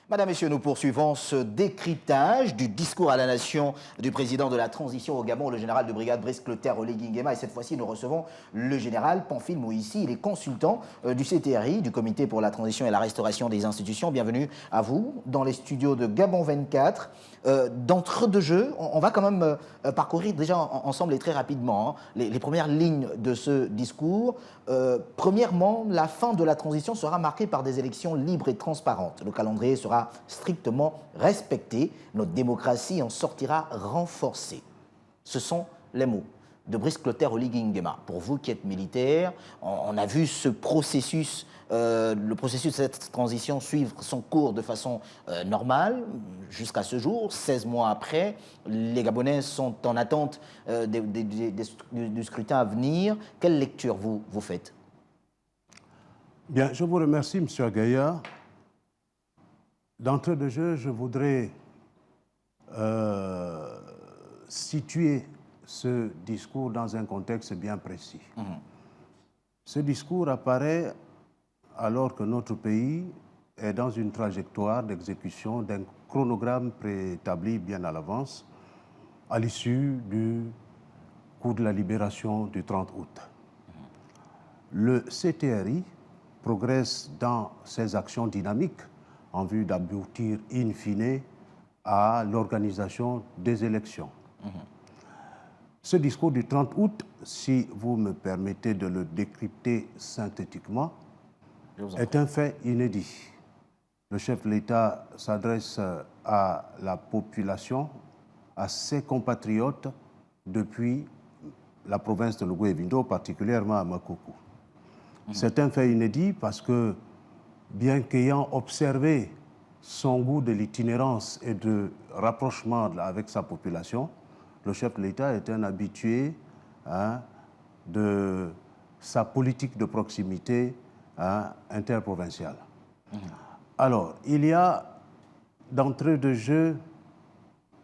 Madame, Messieurs, nous poursuivons ce décryptage du discours à la nation du président de la transition au Gabon, le général de brigade Brice Clotaire Oligui Nguema. Et cette fois-ci, nous recevons le général Pamphile Moïsi. Il est consultant du CTRI, du Comité pour la transition et la restauration des institutions. Bienvenue à vous dans les studios de Gabon 24. D'entre-deux jeux, on va quand même parcourir déjà ensemble et très rapidement les premières lignes de ce discours. Premièrement, la fin de la transition sera marquée par des élections libres et transparentes. Le calendrier sera strictement respecté. Notre démocratie en sortira renforcée. Ce sont les mots de Brice Clotaire Oligui Nguema. Pour vous qui êtes militaire, on a vu ce processus, le processus de cette transition suivre son cours de façon normale jusqu'à ce jour. 16 mois après, les Gabonais sont en attente du scrutin à venir. Quelle lecture vous faites? Bien, je vous remercie, M. Agaïa. D'entrée de jeu, je voudrais situer ce discours dans un contexte bien précis. Ce discours apparaît alors que notre pays est dans une trajectoire d'exécution d'un chronogramme préétabli bien à l'avance à l'issue du coup de la libération du 30 août. Le CTRI progresse dans ses actions dynamiques en vue d'aboutir in fine à l'organisation des élections. Ce discours du 30 août, si vous me permettez de le décrypter synthétiquement, est un fait inédit. Le chef de l'État s'adresse à la population, à ses compatriotes, depuis la province de Logoué-Vindo, particulièrement à Makoko. C'est un fait inédit parce que, bien qu'ayant observé son goût de l'itinérance et de rapprochement avec sa population, le chef de l'État est un habitué de sa politique de proximité interprovinciale. Alors, il y a d'entrée de jeu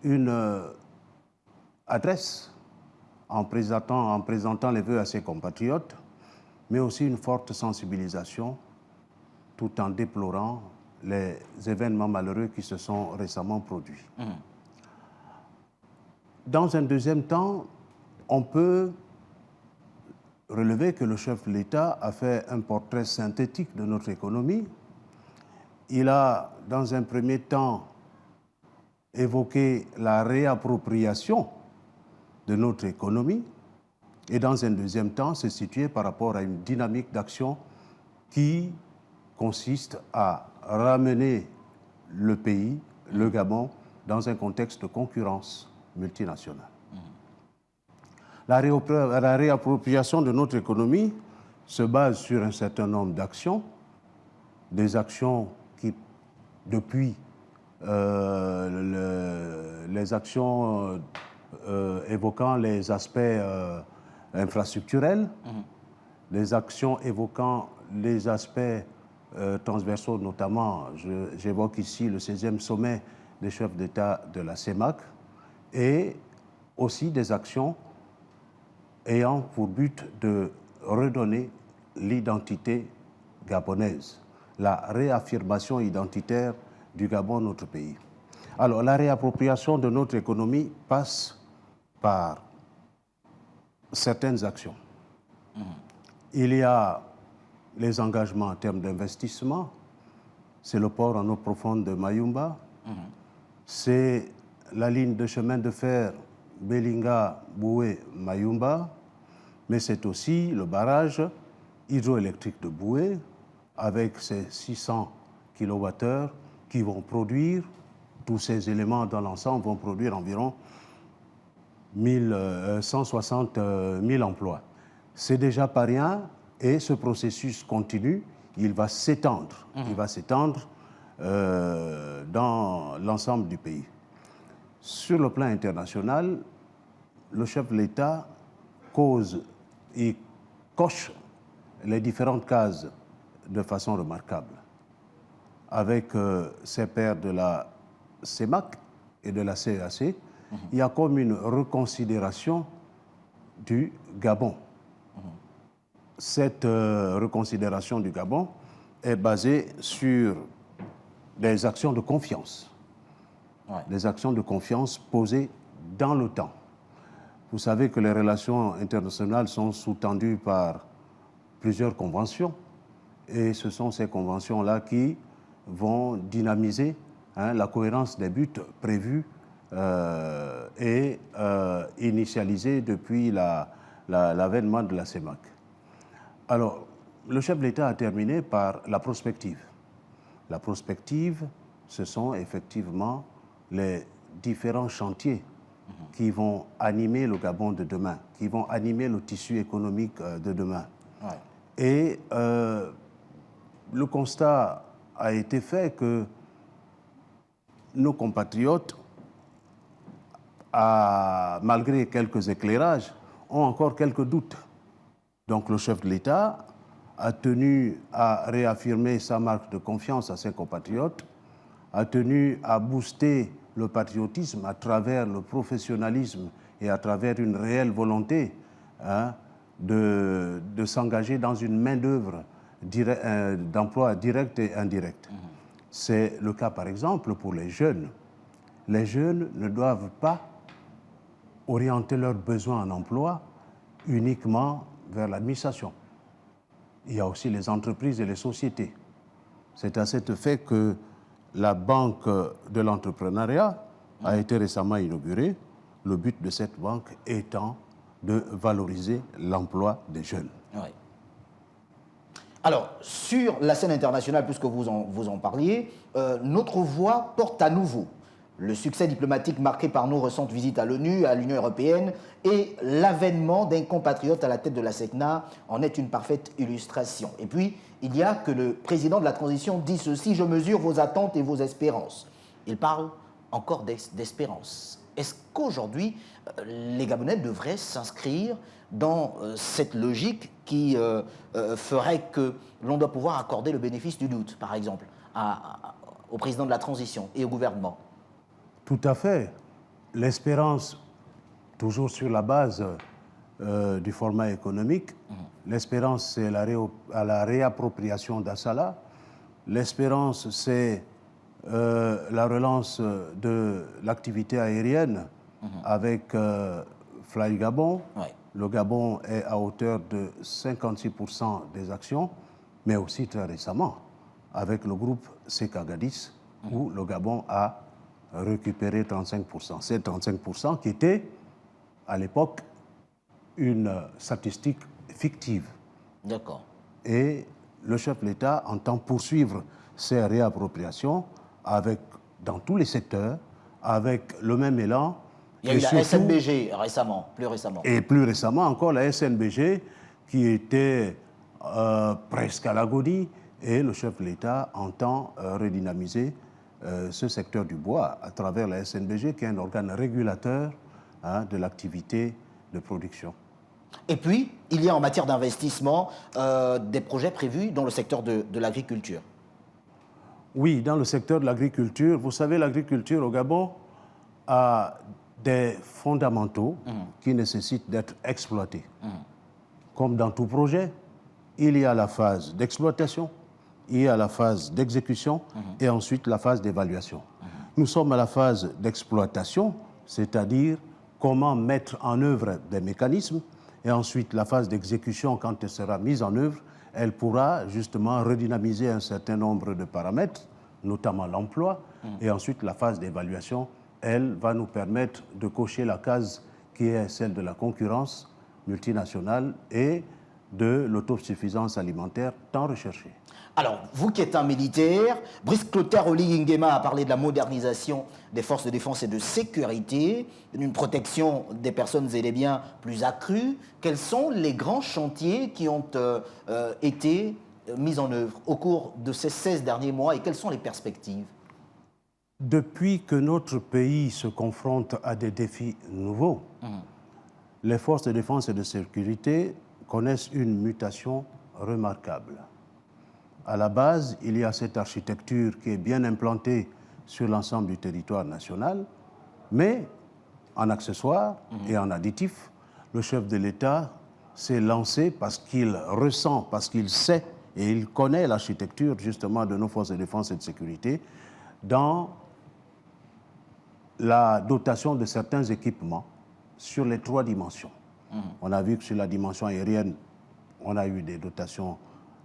une adresse en présentant les vœux à ses compatriotes, mais aussi une forte sensibilisation tout en déplorant les événements malheureux qui se sont récemment produits. Dans un deuxième temps, on peut relever que le chef de l'État a fait un portrait synthétique de notre économie. Il a, dans un premier temps, évoqué la réappropriation de notre économie et, dans un deuxième temps, se situer par rapport à une dynamique d'action qui consiste à ramener le pays, le Gabon, dans un contexte de concurrence multinationale. La réappropriation de notre économie se base sur un certain nombre d'actions, des actions qui, depuis les actions évoquant les aspects infrastructurels, les actions évoquant les aspects transversaux, notamment, j'évoque ici le 16e sommet des chefs d'État de la CEMAC, et aussi des actions ayant pour but de redonner l'identité gabonaise, la réaffirmation identitaire du Gabon, notre pays. Alors, la réappropriation de notre économie passe par certaines actions. Il y a les engagements en termes d'investissement, c'est le port en eau profonde de Mayumba, c'est la ligne de chemin de fer Belinga-Boué-Mayumba, mais c'est aussi le barrage hydroélectrique de Boué, avec ses 600 kWh qui vont produire, tous ces éléments dans l'ensemble vont produire environ 160 000 emplois. C'est déjà pas rien et ce processus continue, il va s'étendre. Il va s'étendre dans l'ensemble du pays. Sur le plan international, le chef de l'État cause et coche les différentes cases de façon remarquable. Avec ses pairs de la CEMAC et de la CEAC, il y a comme une reconsidération du Gabon. Cette reconsidération du Gabon est basée sur des actions de confiance. Ouais. Des actions de confiance posées dans le temps. Vous savez que les relations internationales sont sous-tendues par plusieurs conventions, et ce sont ces conventions-là qui vont dynamiser la cohérence des buts prévus et initialisés depuis l'avènement de la CEMAC. Alors, le chef de l'État a terminé par la prospective. La prospective, ce sont effectivement les différents chantiers qui vont animer le Gabon de demain, qui vont animer le tissu économique de demain. Ouais. Et le constat a été fait que nos compatriotes, malgré quelques éclairages, ont encore quelques doutes. Donc le chef de l'État a tenu à réaffirmer sa marque de confiance à ses compatriotes, a tenu à booster le patriotisme à travers le professionnalisme et à travers une réelle volonté de s'engager dans une main-d'œuvre d'emploi direct et indirect. C'est le cas, par exemple, pour les jeunes. Les jeunes ne doivent pas orienter leurs besoins en emploi uniquement vers l'administration. Il y a aussi les entreprises et les sociétés. C'est à cet effet que la Banque de l'entrepreneuriat a été récemment inaugurée, le but de cette banque étant de valoriser l'emploi des jeunes. Oui. Alors, sur la scène internationale, puisque vous en parliez, notre voix porte à nouveau le succès diplomatique marqué par nos récentes visites à l'ONU, à l'Union européenne, et l'avènement d'un compatriote à la tête de la CECNA en est une parfaite illustration. Et puis, il y a que le président de la transition dit ceci: je mesure vos attentes et vos espérances. Il parle encore d'espérance. Est-ce qu'aujourd'hui, les Gabonais devraient s'inscrire dans cette logique qui ferait que l'on doit pouvoir accorder le bénéfice du doute, par exemple, au président de la transition et au gouvernement? Tout à fait. L'espérance, toujours sur la base du format économique, l'espérance, c'est la réappropriation d'Assala. L'espérance, c'est la relance de l'activité aérienne avec Fly Gabon. Ouais. Le Gabon est à hauteur de 56% des actions, mais aussi très récemment avec le groupe Sekagadis, où le Gabon a récupérer 35%. C'est 35% qui était, à l'époque, une statistique fictive. D'accord. Et le chef de l'État entend poursuivre ces réappropriations dans tous les secteurs, avec le même élan. Il y a eu la SNBG récemment, plus récemment. Et plus récemment encore la SNBG, qui était presque à l'agonie, et le chef de l'État entend redynamiser ce secteur du bois à travers la SNBG, qui est un organe régulateur de l'activité de production. Et puis, il y a en matière d'investissement des projets prévus dans le secteur de l'agriculture. Oui, dans le secteur de l'agriculture. Vous savez, l'agriculture au Gabon a des fondamentaux qui nécessitent d'être exploités. Comme dans tout projet, il y a la phase d'exploitation, il y a la phase d'exécution et ensuite la phase d'évaluation. Nous sommes à la phase d'exploitation, c'est-à-dire comment mettre en œuvre des mécanismes, et ensuite la phase d'exécution, quand elle sera mise en œuvre, elle pourra justement redynamiser un certain nombre de paramètres, notamment l'emploi, et ensuite la phase d'évaluation, elle va nous permettre de cocher la case qui est celle de la concurrence multinationale et de l'autosuffisance alimentaire tant recherchée. Alors, vous qui êtes un militaire, Brice Clotaire Oligui Nguema a parlé de la modernisation des forces de défense et de sécurité, d'une protection des personnes et des biens plus accrue. Quels sont les grands chantiers qui ont été mis en œuvre au cours de ces 16 derniers mois et quelles sont les perspectives? Depuis que notre pays se confronte à des défis nouveaux, les forces de défense et de sécurité connaissent une mutation remarquable. À la base, il y a cette architecture qui est bien implantée sur l'ensemble du territoire national, mais en accessoire et en additif, le chef de l'État s'est lancé parce qu'il ressent, parce qu'il sait et il connaît l'architecture justement de nos forces de défense et de sécurité dans la dotation de certains équipements sur les 3 dimensions. On a vu que sur la dimension aérienne, on a eu des dotations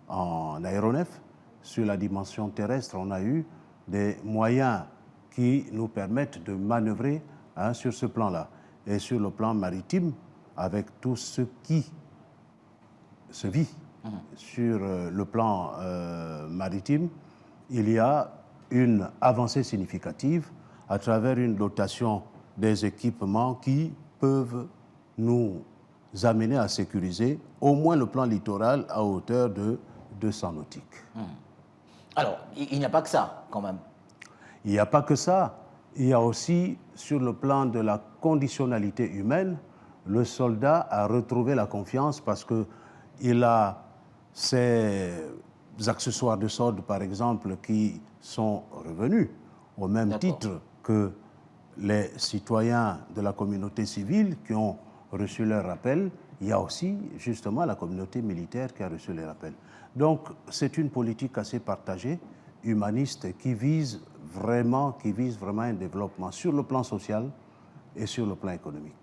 en aéronef. Sur la dimension terrestre, on a eu des moyens qui nous permettent de manœuvrer sur ce plan-là. Et sur le plan maritime, avec tout ce qui se vit sur le plan maritime, il y a une avancée significative à travers une dotation des équipements qui peuvent nous amener à sécuriser au moins le plan littoral à hauteur de 200 nautiques. Alors, il n'y a pas que ça, quand même. Il n'y a pas que ça. Il y a aussi, sur le plan de la conditionnalité humaine, le soldat a retrouvé la confiance parce qu'il a ses accessoires de solde, par exemple, qui sont revenus au même titre que les citoyens de la communauté civile qui ont reçu leur rappel. Il y a aussi, justement, la communauté militaire qui a reçu les rappels. Donc, c'est une politique assez partagée, humaniste, qui vise vraiment un développement sur le plan social et sur le plan économique.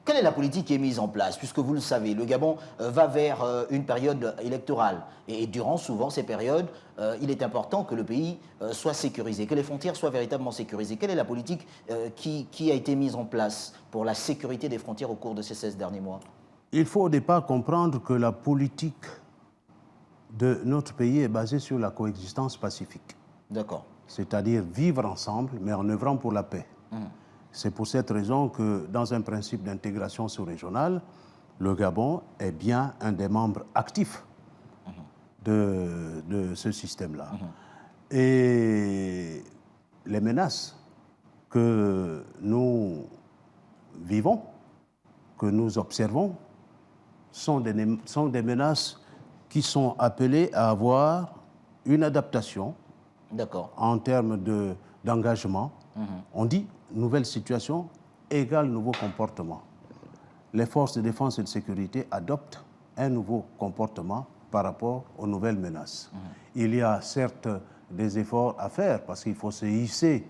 Quelle est la politique qui est mise en place? Puisque vous le savez, le Gabon va vers une période électorale. Et durant souvent ces périodes, il est important que le pays soit sécurisé, que les frontières soient véritablement sécurisées. Quelle est la politique qui a été mise en place pour la sécurité des frontières au cours de ces 16 derniers mois? Il faut au départ comprendre que la politique de notre pays est basée sur la coexistence pacifique. D'accord. C'est-à-dire vivre ensemble, mais en œuvrant pour la paix. C'est pour cette raison que, dans un principe d'intégration sous-régionale, le Gabon est bien un des membres actifs de ce système-là. Et les menaces que nous vivons, que nous observons, sont des menaces qui sont appelées à avoir une adaptation en termes d'engagement. On dit nouvelle situation égale nouveau comportement. Les forces de défense et de sécurité adoptent un nouveau comportement par rapport aux nouvelles menaces. Il y a certes des efforts à faire parce qu'il faut se hisser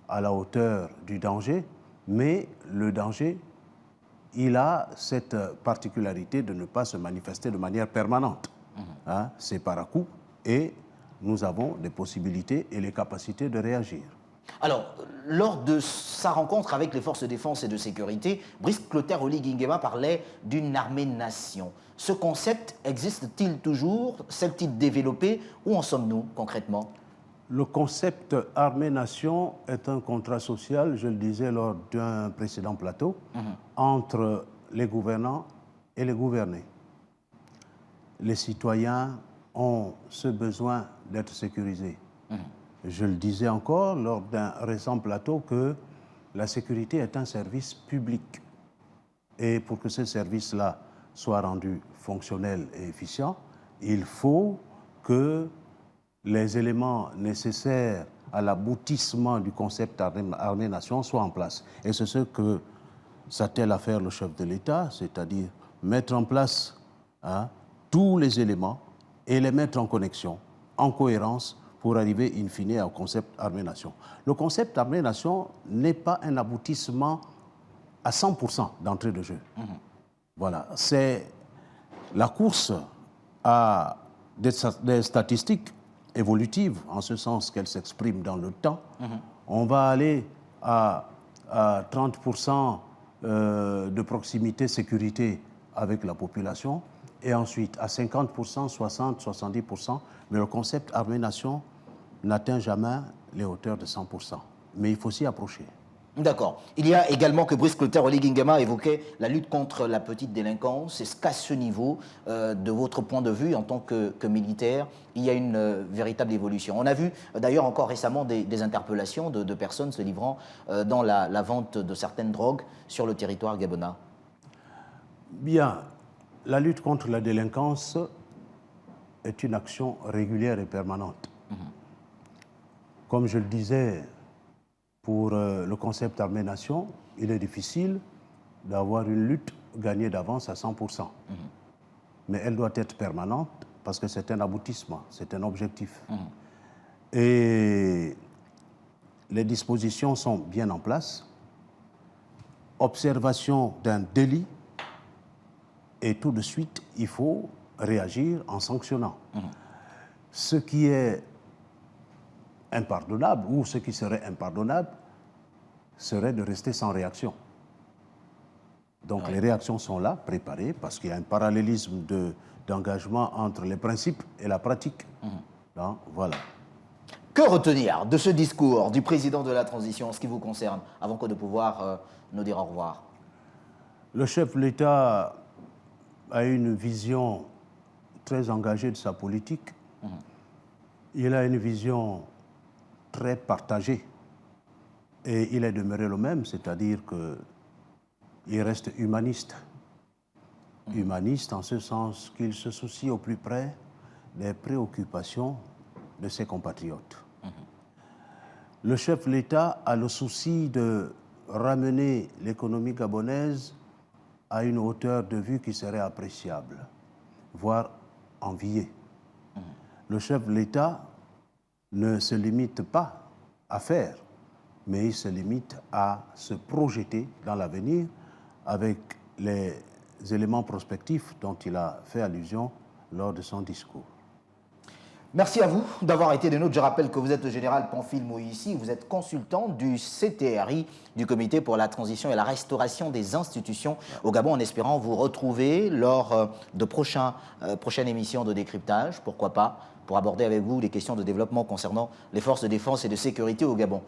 à la hauteur du danger, mais le danger, il a cette particularité de ne pas se manifester de manière permanente. C'est par à-coup et nous avons des possibilités et les capacités de réagir. Alors, lors de sa rencontre avec les forces de défense et de sécurité, Brice Clotaire Oligui Nguema parlait d'une armée-nation. Ce concept existe-t-il toujours? S'est-il développé? Où en sommes-nous concrètement? Le concept armée-nation est un contrat social, je le disais lors d'un précédent plateau, entre les gouvernants et les gouvernés. Les citoyens ont ce besoin d'être sécurisés. Je le disais encore lors d'un récent plateau que la sécurité est un service public. Et pour que ce service-là soit rendu fonctionnel et efficient, il faut que les éléments nécessaires à l'aboutissement du concept armée-nation soient en place. Et c'est ce que s'attelle à faire le chef de l'État, c'est-à-dire mettre en place tous les éléments et les mettre en connexion, en cohérence, pour arriver in fine au concept armée-nation. Le concept armée-nation n'est pas un aboutissement à 100% d'entrée de jeu. Voilà, c'est la course à des statistiques évolutives, en ce sens qu'elles s'expriment dans le temps. On va aller à 30% de proximité sécurité avec la population, et ensuite à 50%, 60%, 70%, mais le concept armée-nation n'atteint jamais les hauteurs de 100%. Mais il faut s'y approcher. D'accord. Il y a également que Brice Clotaire Oligui Nguema évoquait la lutte contre la petite délinquance. Est-ce qu'à ce niveau, de votre point de vue en tant que militaire, il y a une véritable évolution? On a vu d'ailleurs encore récemment des interpellations de personnes se livrant dans la vente de certaines drogues sur le territoire gabonais. Bien, la lutte contre la délinquance est une action régulière et permanente. Comme je le disais, pour le concept armée-nation, il est difficile d'avoir une lutte gagnée d'avance à 100%. Mais elle doit être permanente parce que c'est un aboutissement, c'est un objectif. Et les dispositions sont bien en place. Observation d'un délit, et tout de suite, il faut réagir en sanctionnant. Ce qui est impardonnable, ou ce qui serait impardonnable, serait de rester sans réaction. Donc les réactions sont là, préparées, parce qu'il y a un parallélisme d'engagement entre les principes et la pratique. Donc, voilà. Que retenir de ce discours du président de la transition en ce qui vous concerne, avant que de pouvoir nous dire au revoir? Le chef de l'État a une vision très engagée de sa politique. Il a une vision très partagée. Et il est demeuré le même, c'est-à-dire qu'il reste humaniste. Humaniste en ce sens qu'il se soucie au plus près des préoccupations de ses compatriotes. Le chef de l'État a le souci de ramener l'économie gabonaise à une hauteur de vue qui serait appréciable, voire enviée. Le chef de l'État ne se limite pas à faire, mais il se limite à se projeter dans l'avenir avec les éléments prospectifs dont il a fait allusion lors de son discours. Merci à vous d'avoir été des nôtres. Je rappelle que vous êtes le général Pamphile Moïsi, vous êtes consultant du CTRI, du Comité pour la transition et la restauration des institutions au Gabon, en espérant vous retrouver lors de prochaines émissions de décryptage, pourquoi pas, pour aborder avec vous les questions de développement concernant les forces de défense et de sécurité au Gabon.